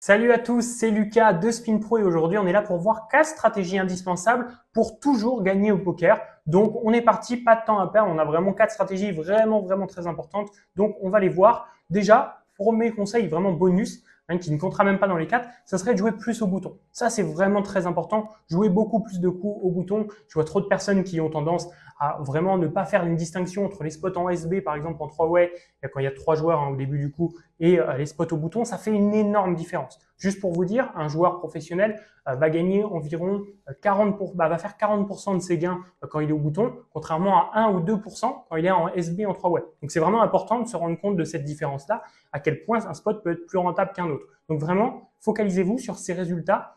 Salut à tous, c'est Lucas de Spin Pro et aujourd'hui on est là pour voir 4 stratégies indispensables pour toujours gagner au poker. Donc on est parti, pas de temps à perdre, on a vraiment 4 stratégies vraiment très importantes. Donc on va les voir. Déjà, premier conseil vraiment bonus, qui ne comptera même pas dans les 4, ça serait de jouer plus au bouton. Ça c'est vraiment très important, jouer beaucoup plus de coups au bouton. Je vois trop de personnes qui ont tendance à vraiment ne pas faire une distinction entre les spots en SB par exemple en 3-way, quand il y a 3 joueurs au début du coup, et les spots au bouton, ça fait une énorme différence. Juste pour vous dire, un joueur professionnel va gagner environ 40%, va faire 40% de ses gains quand il est au bouton, contrairement à 1 ou 2% quand il est en SB en 3-way. Donc c'est vraiment important de se rendre compte de cette différence-là, à quel point un spot peut être plus rentable qu'un autre. Donc vraiment, focalisez-vous sur ces résultats.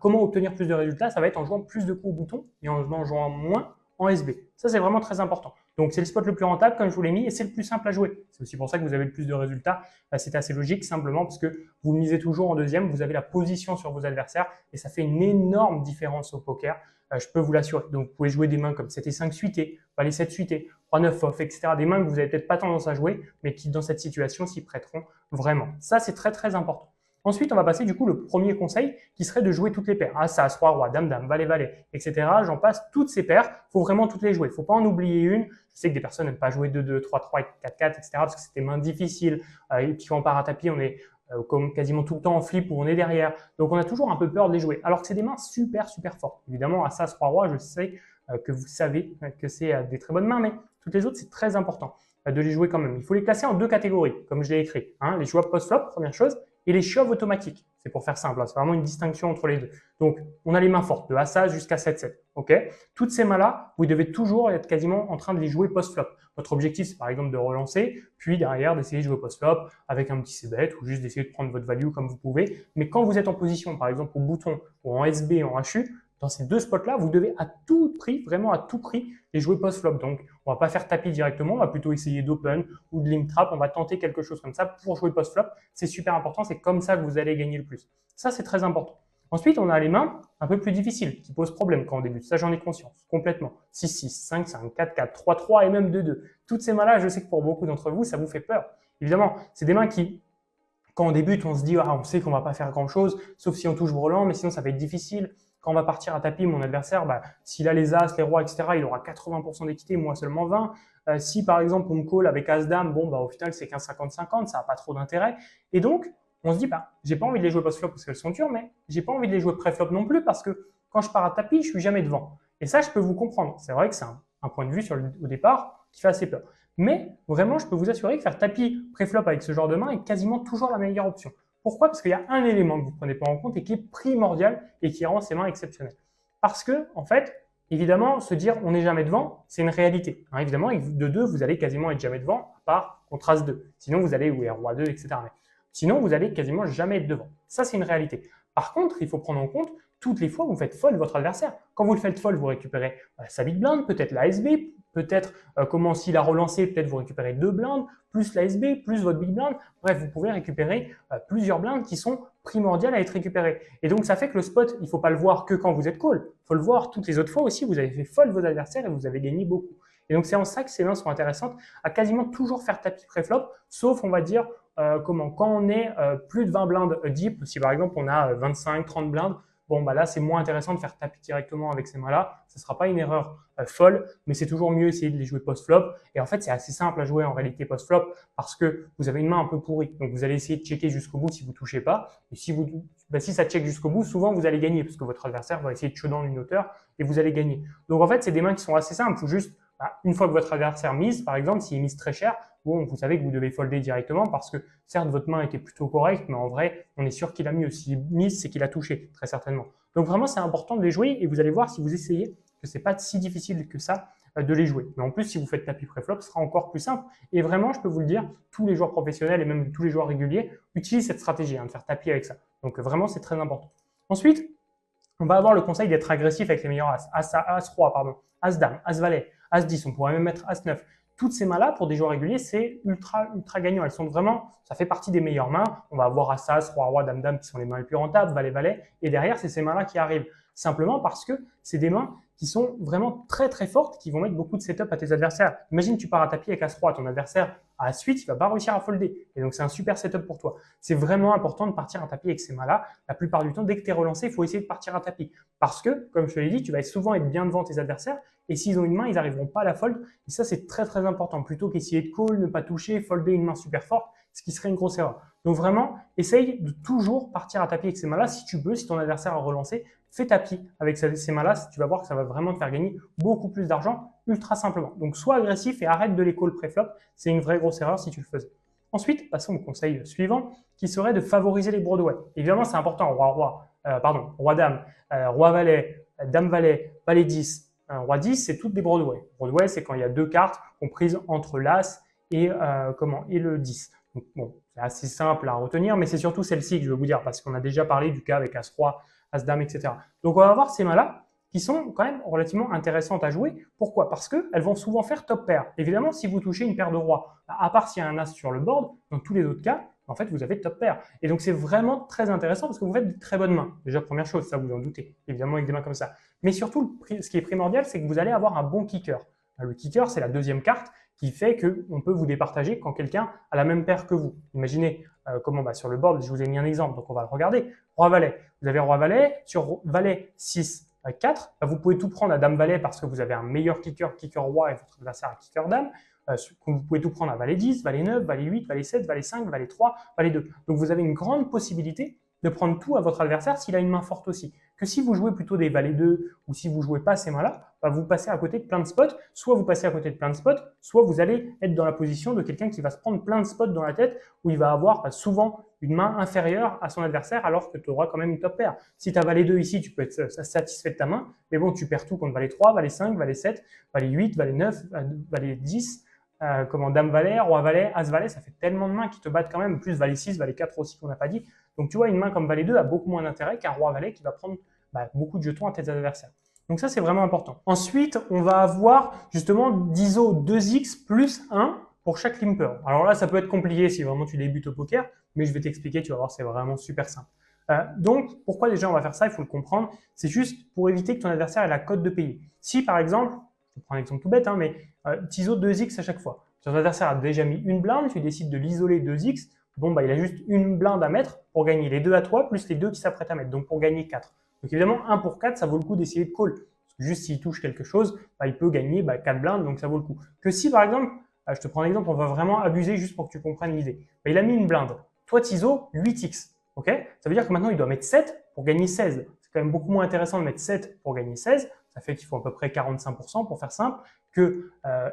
Comment obtenir plus de résultats? Ça va être en jouant plus de coups au bouton et en jouant moins en SB. Ça, c'est vraiment très important. Donc, c'est le spot le plus rentable, comme je vous l'ai mis, et c'est le plus simple à jouer. C'est aussi pour ça que vous avez le plus de résultats. C'est assez logique, simplement parce que vous misez toujours en deuxième, vous avez la position sur vos adversaires, et ça fait une énorme différence au poker. Je peux vous l'assurer. Donc, vous pouvez jouer des mains comme 7 et 5 suités, valet 7 suités, 3-9 off, etc. Des mains que vous n'avez peut-être pas tendance à jouer, mais qui, dans cette situation, s'y prêteront vraiment. Ça, c'est très important. Ensuite, on va passer du coup le premier conseil qui serait de jouer toutes les paires. As, As, Roi, Roi, Dame, Dame, Valet, Valet, etc. J'en passe toutes ces paires. Il faut vraiment toutes les jouer. Il ne faut pas en oublier une. Je sais que des personnes n'aiment pas jouer 2-2, 3-3, 4-4, etc. parce que c'est des mains difficiles. Et puis quand on part à tapis, on est comme quasiment tout le temps en flip ou on est derrière. Donc on a toujours un peu peur de les jouer. Alors que c'est des mains super fortes. Évidemment, As, As, Roi, Roi, je sais que vous savez que c'est des très bonnes mains, mais toutes les autres, c'est très important de les jouer quand même. Il faut les classer en deux catégories, comme je l'ai écrit. Les choix post-flop, première chose, et les shoves automatiques. C'est pour faire simple, c'est vraiment une distinction entre les deux. Donc, on a les mains fortes, de As jusqu'à 7-7. Okay, toutes ces mains-là, vous devez toujours être quasiment en train de les jouer post-flop. Votre objectif, c'est par exemple de relancer, puis derrière d'essayer de jouer post-flop avec un petit c-bet ou juste d'essayer de prendre votre value comme vous pouvez. Mais quand vous êtes en position, par exemple au bouton ou en SB, en HU, dans ces deux spots-là, vous devez à tout prix, vraiment à tout prix, les jouer post-flop. Donc, on va pas faire tapis directement, on va plutôt essayer d'open ou de link trap. On va tenter quelque chose comme ça pour jouer post-flop. C'est super important, c'est comme ça que vous allez gagner le plus. Ça, c'est très important. Ensuite, on a les mains un peu plus difficiles qui posent problème quand on débute. Ça, j'en ai conscience, complètement. 6-6, 5-5, 4-4, 3-3 et même 2-2. Toutes ces mains-là, je sais que pour beaucoup d'entre vous, ça vous fait peur. Évidemment, c'est des mains qui, quand on débute, on se dit, on sait qu'on va pas faire grand-chose, sauf si on touche brelan, mais sinon, ça va être difficile. Quand on va partir à tapis, mon adversaire, s'il a les As, les Rois, etc., il aura 80% d'équité, moi seulement 20. Si par exemple on me call avec As-Dame, au final c'est qu'un 50-50, ça n'a pas trop d'intérêt. Et donc, on se dit, j'ai pas envie de les jouer post-flop parce qu'elles sont dures, mais j'ai pas envie de les jouer pré-flop non plus parce que quand je pars à tapis, je suis jamais devant. Et ça, je peux vous comprendre. C'est vrai que c'est un point de vue au départ qui fait assez peur. Mais vraiment, je peux vous assurer que faire tapis pré-flop avec ce genre de main est quasiment toujours la meilleure option. Pourquoi? Parce qu'il y a un élément que vous ne prenez pas en compte et qui est primordial et qui rend ces mains exceptionnelles. Parce que, en fait, évidemment, se dire on n'est jamais devant, c'est une réalité. Évidemment, de 2, vous allez quasiment être jamais devant, à part contre As-2. Sinon, vous allez, Roi 2, etc. Mais sinon, vous allez quasiment jamais être devant. Ça, c'est une réalité. Par contre, il faut prendre en compte toutes les fois où vous faites fold votre adversaire. Quand vous le faites fold, vous récupérez sa big blind, peut-être la SB, peut-être comment s'il a relancé, peut-être vous récupérez 2 blindes, plus la SB, plus votre big blind. Bref, vous pouvez récupérer plusieurs blindes qui sont primordiales à être récupérées. Et donc, ça fait que le spot, il ne faut pas le voir que quand vous êtes call. Il faut le voir toutes les autres fois aussi. Vous avez fait fold vos adversaires et vous avez gagné beaucoup. Et donc, c'est en ça que ces mains sont intéressantes à quasiment toujours faire tapis pré-flop, sauf, on va dire, quand on est plus de 20 blindes deep, si par exemple on a 25, 30 blindes, là c'est moins intéressant de faire tapis directement avec ces mains-là. Ce ne sera pas une erreur folle, mais c'est toujours mieux essayer de les jouer post-flop. Et en fait, c'est assez simple à jouer en réalité post-flop parce que vous avez une main un peu pourrie. Donc vous allez essayer de checker jusqu'au bout si vous ne touchez pas. Et si ça check jusqu'au bout, souvent vous allez gagner parce que votre adversaire va essayer de showdown une hauteur et vous allez gagner. Donc en fait, c'est des mains qui sont assez simples. Il faut juste, une fois que votre adversaire mise, par exemple, s'il mise très cher, vous savez que vous devez folder directement parce que certes, votre main était plutôt correcte, mais en vrai, on est sûr qu'il a mieux. S'il mise, c'est qu'il a touché, très certainement. Donc vraiment, c'est important de les jouer et vous allez voir si vous essayez que c'est pas si difficile que ça de les jouer. Mais en plus, si vous faites tapis pré-flop, ce sera encore plus simple. Et vraiment, je peux vous le dire, tous les joueurs professionnels et même tous les joueurs réguliers utilisent cette stratégie, de faire tapis avec ça. Donc vraiment, c'est très important. Ensuite, on va avoir le conseil d'être agressif avec les meilleurs As. As-Roi, As-Dame, As-Valet, As-10, on pourrait même mettre As-9. Toutes ces mains-là, pour des joueurs réguliers, c'est ultra gagnant. Elles sont vraiment, ça fait partie des meilleures mains. On va avoir As-As, Roi-Roi, Dame-Dame qui sont les mains les plus rentables, Valet-Valet. Et derrière, c'est ces mains-là qui arrivent. Simplement parce que c'est des mains qui sont vraiment très fortes, qui vont mettre beaucoup de setup à tes adversaires. Imagine, tu pars à tapis avec As-Roi, ton adversaire Ensuite, il va pas réussir à folder. Et donc, c'est un super setup pour toi. C'est vraiment important de partir à tapis avec ces mains-là. La plupart du temps, dès que tu es relancé, il faut essayer de partir à tapis. Parce que, comme je te l'ai dit, tu vas souvent être bien devant tes adversaires. Et s'ils ont une main, ils n'arriveront pas à la fold. Et ça, c'est très, très important. Plutôt qu'essayer de call, ne pas toucher, folder une main super forte, ce qui serait une grosse erreur. Donc vraiment, essaye de toujours partir à tapis avec ces mains-là. Si tu peux, si ton adversaire a relancé, fais tapis avec ces mains-là. Tu vas voir que ça va vraiment te faire gagner beaucoup plus d'argent ultra simplement. Donc, sois agressif et arrête de les call pré-flop. C'est une vraie grosse erreur si tu le faisais. Ensuite, passons au conseil suivant qui serait de favoriser les Broadway. Évidemment, c'est important. Roi-Dame, Roi-Valet, Dame-Valet, Valet 10, Roi 10, c'est toutes des Broadway. Broadway, c'est quand il y a deux cartes comprises entre l'As et, et le 10. Donc, bon, c'est assez simple à retenir, mais c'est surtout celle-ci que je veux vous dire parce qu'on a déjà parlé du cas avec As-Roi, As-Dame, etc. Donc, on va voir ces mains-là qui sont quand même relativement intéressantes à jouer. Pourquoi? Parce qu'elles vont souvent faire top pair. Évidemment, si vous touchez une paire de rois, à part s'il y a un As sur le board, dans tous les autres cas, en fait, vous avez top pair. Et donc, c'est vraiment très intéressant parce que vous faites de très bonnes mains. Déjà, première chose, ça vous en doutez, évidemment, avec des mains comme ça. Mais surtout, ce qui est primordial, c'est que vous allez avoir un bon kicker. Le kicker, c'est la deuxième carte qui fait qu'on peut vous départager quand quelqu'un a la même paire que vous. Imaginez sur le board, je vous ai mis un exemple, donc on va le regarder. Roi-Valet. Vous avez Roi-Valet, sur Valet 6, 4, vous pouvez tout prendre à Dame-Valet parce que vous avez un meilleur kicker, kicker-Roi et votre adversaire a kicker-Dame. Vous pouvez tout prendre à Valet 10, Valet 9, Valet 8, Valet 7, Valet 5, Valet 3, Valet 2. Donc vous avez une grande possibilité de prendre tout à votre adversaire s'il a une main forte aussi. Que si vous jouez plutôt des valets 2 ou si vous jouez pas ces mains-là, vous passez à côté de plein de spots. Soit vous passez à côté de plein de spots, soit vous allez être dans la position de quelqu'un qui va se prendre plein de spots dans la tête où il va avoir souvent une main inférieure à son adversaire alors que tu auras quand même une top paire. Si tu as valet 2 ici, tu peux être satisfait de ta main, mais bon, tu perds tout contre valet 3, valet 5, valet 7, valet 8, valet 9, valet 10, Dame-Valet, Roi-Valet, As-Valet, ça fait tellement de mains qui te battent quand même, plus Valet 6, Valet 4 aussi qu'on n'a pas dit. Donc tu vois, une main comme Valet 2 a beaucoup moins d'intérêt qu'un Roi-Valet qui va prendre beaucoup de jetons à tes adversaires. Donc ça, c'est vraiment important. Ensuite, on va avoir justement d'ISO 2x plus 1 pour chaque limper. Alors là, ça peut être compliqué si vraiment tu débutes au poker, mais je vais t'expliquer, tu vas voir, c'est vraiment super simple. Donc, pourquoi déjà on va faire ça? Il faut le comprendre. C'est juste pour éviter que ton adversaire ait la cote de payer. Si par exemple, je prends un exemple tout bête, mais tu ISO 2x à chaque fois. Si ton adversaire a déjà mis une blinde, tu décides de l'isoler 2x, bon, il a juste une blinde à mettre pour gagner les deux à toi, plus les deux qui s'apprêtent à mettre, donc pour gagner 4. Donc évidemment, 1 pour 4, ça vaut le coup d'essayer de call. Parce que juste s'il touche quelque chose, il peut gagner 4 blindes, donc ça vaut le coup. Que si par exemple, je te prends un exemple, on va vraiment abuser juste pour que tu comprennes l'idée. Il a mis une blinde. Toi, t'ISO 8x. Ok? Ça veut dire que maintenant, il doit mettre 7 pour gagner 16. C'est quand même beaucoup moins intéressant de mettre 7 pour gagner 16. Ça fait qu'il faut à peu près 45% pour faire simple, que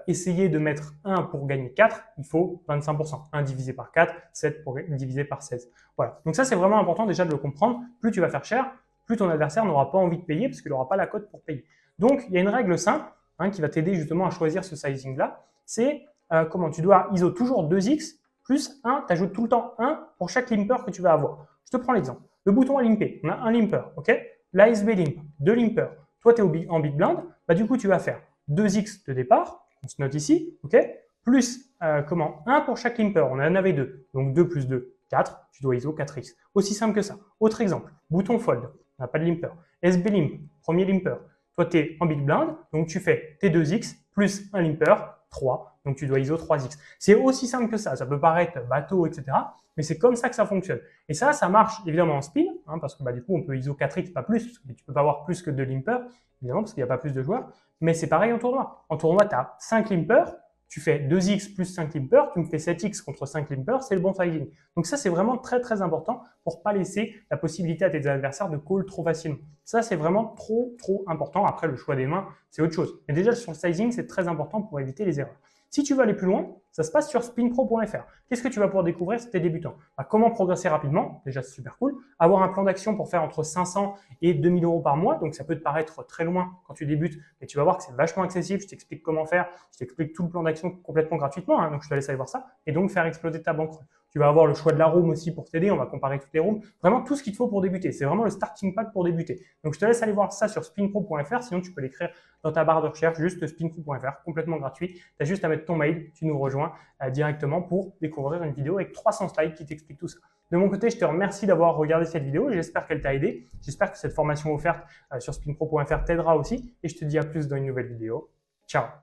essayer de mettre 1 pour gagner 4, il faut 25%. 1 divisé par 4, 7 pour diviser par 16. Voilà. Donc ça, c'est vraiment important déjà de le comprendre. Plus tu vas faire cher, plus ton adversaire n'aura pas envie de payer parce qu'il n'aura pas la cote pour payer. Donc, il y a une règle simple qui va t'aider justement à choisir ce sizing-là. C'est comment tu dois ISO toujours 2x plus 1, tu ajoutes tout le temps 1 pour chaque limper que tu vas avoir. Je te prends l'exemple. Le bouton à limper, on a un limper, ok? L'ASB limp, 2 limpers. Toi, tu es en big blind, du coup, tu vas faire 2x de départ, on se note ici, ok? Plus 1 pour chaque limper, on en avait 2. Donc 2 plus 2, 4, tu dois ISO 4x. Aussi simple que ça. Autre exemple, bouton fold, on n'a pas de limper. SB limp, premier limper. Toi, tu es en big blind, donc tu fais tes 2x plus un limper, 3. Donc tu dois ISO 3x. C'est aussi simple que ça. Ça peut paraître bateau, etc. Mais c'est comme ça que ça fonctionne. Et ça marche évidemment en spin, parce que du coup, on peut ISO 4x, pas plus. Parce que tu peux pas avoir plus que 2 limpers, évidemment, parce qu'il n'y a pas plus de joueurs. Mais c'est pareil en tournoi. En tournoi, tu as 5 limpers. Tu fais 2x plus 5 limpers, tu me fais 7x contre 5 limpers, c'est le bon sizing. Donc ça, c'est vraiment très très important pour pas laisser la possibilité à tes adversaires de call trop facilement. Ça, c'est vraiment trop important. Après, le choix des mains, c'est autre chose. Mais déjà, sur le sizing, c'est très important pour éviter les erreurs. Si tu veux aller plus loin, ça se passe sur spinpro.fr. Qu'est-ce que tu vas pouvoir découvrir si tu es débutant? Comment progresser rapidement? Déjà, c'est super cool. Avoir un plan d'action pour faire entre 500 et 2000 euros par mois. Donc, ça peut te paraître très loin quand tu débutes, mais tu vas voir que c'est vachement accessible. Je t'explique comment faire. Je t'explique tout le plan d'action complètement gratuitement. Donc, je te laisse aller voir ça et donc faire exploser ta banque. Tu vas avoir le choix de la room aussi pour t'aider. On va comparer toutes les rooms. Vraiment tout ce qu'il te faut pour débuter. C'est vraiment le starting pack pour débuter. Donc, je te laisse aller voir ça sur spinpro.fr. Sinon, tu peux l'écrire dans ta barre de recherche, juste spinpro.fr, complètement gratuit. Tu as juste à mettre ton mail. Tu nous rejoins directement pour découvrir une vidéo avec 300 slides qui t'expliquent tout ça. De mon côté, je te remercie d'avoir regardé cette vidéo. J'espère qu'elle t'a aidé. J'espère que cette formation offerte sur spinpro.fr t'aidera aussi. Et je te dis à plus dans une nouvelle vidéo. Ciao!